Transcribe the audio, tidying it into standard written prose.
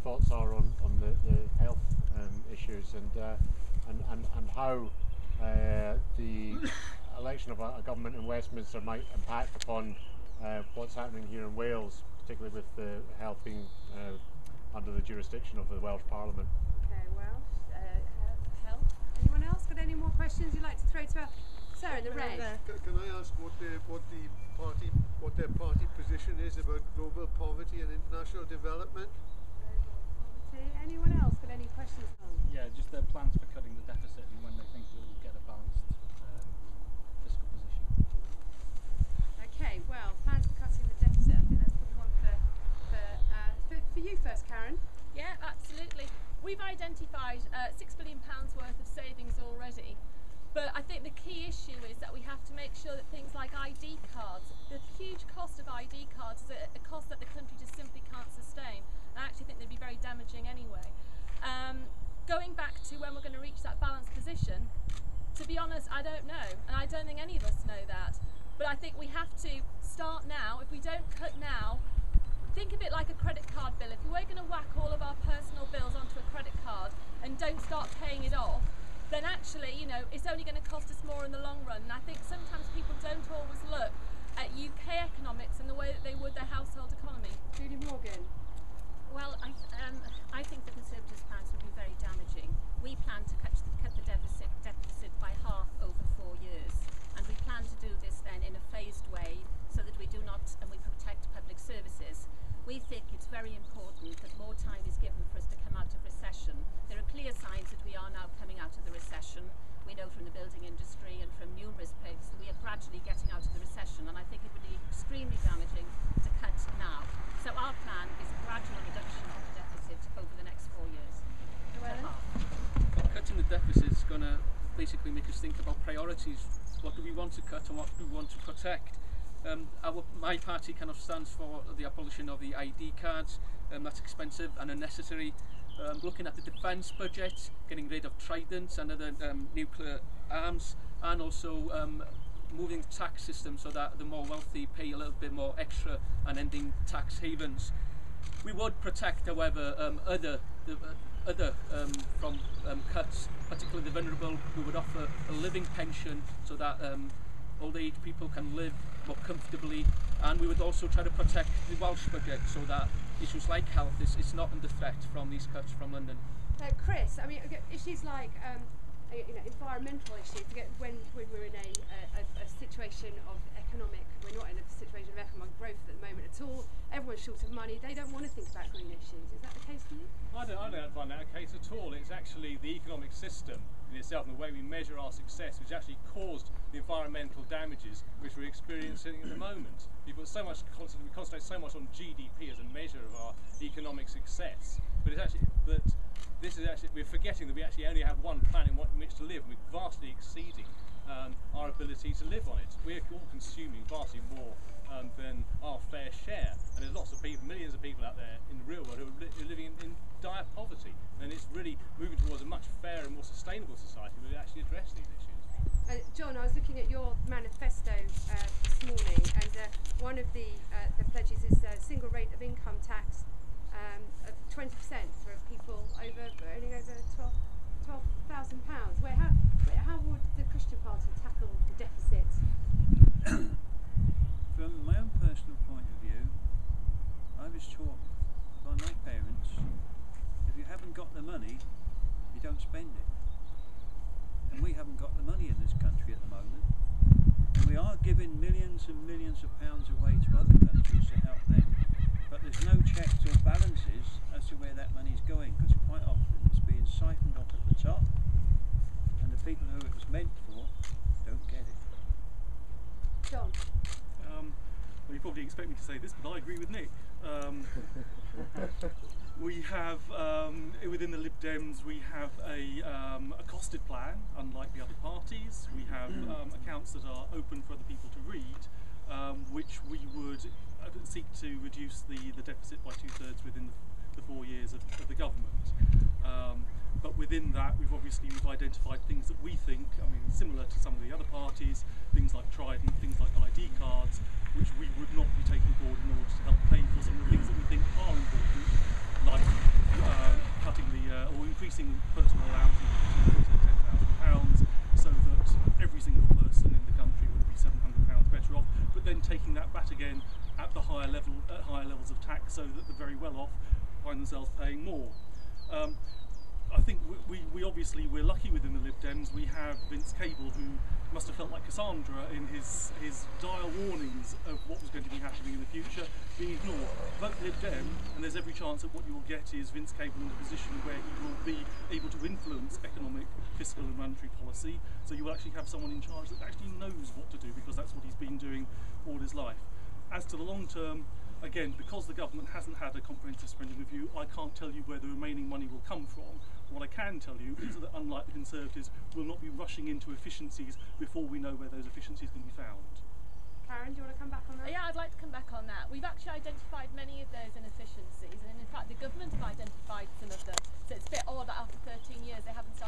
thoughts are on the health issues and how the election of a government in Westminster might impact upon what's happening here in Wales, particularly with the health being under the jurisdiction of the Welsh Parliament. Okay, Welsh, health. Anyone else got any more questions you'd like to throw to Sarah in the red? Can I ask what their party position is about global poverty and international development? Anyone else got any questions on? Yeah, just their plans for cutting the deficit and when they think we'll get a balanced fiscal position. Okay, well, plans for cutting the deficit. I think that's probably one for you first, Karen. Yeah, absolutely. We've identified £6 billion worth of savings already. But I think the key issue is that we have to make sure that things like ID cards, the huge cost of ID cards is a cost that the country just simply can't sustain. I actually think they'd be very damaging anyway. Going back to when we're going to reach that balanced position, to be honest, I don't know, and I don't think any of us know that. But I think we have to start now. If we don't cut now, think of it like a credit card bill. If we're going to whack all of our personal bills onto a credit card and don't start paying it off, then actually, you know, it's only going to cost us more in the long run. And I think sometimes people don't always look at UK economics in the way that they would their household economy. Julie Morgan. Well, I think the Conservatives' plans would be very damaging. We plan to cut the deficit by half over 4 years, and we plan to do this then in a phased way so that we do not, and we protect public services. We think it's very important that more time is given for us to come out of recession. There are clear signs that we are now coming out of the recession. We know from the building industry and from numerous places that we are gradually getting out of the recession, and I think it would be extremely damaging to cut now. So our plan is a gradual reduction of the deficit over the next 4 years. Well, cutting the deficit is going to basically make us think about priorities. What do we want to cut and what do we want to protect? My party kind of stands for the abolition of the ID cards. That's expensive and unnecessary. Looking at the defence budget, getting rid of Tridents and other nuclear arms, and also moving the tax system so that the more wealthy pay a little bit more extra, and ending tax havens. We would protect, however, other from cuts, particularly the vulnerable. We would offer a living pension so that old age people can live more comfortably, and we would also try to protect the Welsh budget so that issues like health is not under threat from these cuts from London. Chris, I mean, issues like environmental issues. When we're in a situation of we're not in a situation of economic growth at the moment at all. Everyone's short of money. They don't want to think about green issues. Is that the case for you? I don't find that a case at all. It's actually the economic system in itself and the way we measure our success which actually caused the environmental damages which we're experiencing at the moment. We concentrate so much on GDP as a measure of our economic success, but it's actually we're forgetting that we actually only have one planet in which to live, and we're vastly exceeding our ability to live on it. We're all consuming vastly more than our fair share, and there's lots of people, millions of people out there in the real world who are living in dire poverty, and it's really moving towards a much fairer and more sustainable society where we actually address these issues. John, I was looking at your manifesto this morning, and one of the pledges is a single rate of income tax of 20% for people earning over £12,000. How would the Christian Party tackle the deficit? From my own personal point of view, I was taught by my parents, if you haven't got the money, you don't spend it. And we haven't got the money in this country at the moment. And we are giving millions and millions of pounds away to other countries to help them. But there's no checks or balances as to where that money is going, because quite often it's being siphoned off at the top, and the people who it was meant for don't get it. John? Well, you probably expect me to say this, but I agree with Nick. We have, within the Lib Dems, we have a costed plan, unlike the other parties. We have accounts that are open for other people to read, which we would seek to reduce the deficit by 2/3 within the 4 years of the government. But within that, we've identified things that we think, similar to some of the other parties, things like Trident, things like ID cards, which we would not be taking forward in order to help pay for some of the things that we think are important, like the levels of tax so that the very well off find themselves paying more. I think we obviously, we're lucky within the Lib Dems. We have Vince Cable, who must have felt like Cassandra in his dire warnings of what was going to be happening in the future being ignored. Vote Lib Dem, and there's every chance that what you will get is Vince Cable in a position where he will be able to influence economic, fiscal and monetary policy. So you will actually have someone in charge that actually knows what to do, because that's what he's been doing all his life. As to the long term, again, because the government hasn't had a comprehensive spending review, I can't tell you where the remaining money will come from. What I can tell you is that, unlike the Conservatives, we'll not be rushing into efficiencies before we know where those efficiencies can be found. Karen, do you want to come back on that? Yeah, I'd like to come back on that. We've actually identified many of those inefficiencies, and in fact the government have identified some of them. So it's a bit odd that after 13 years they haven't started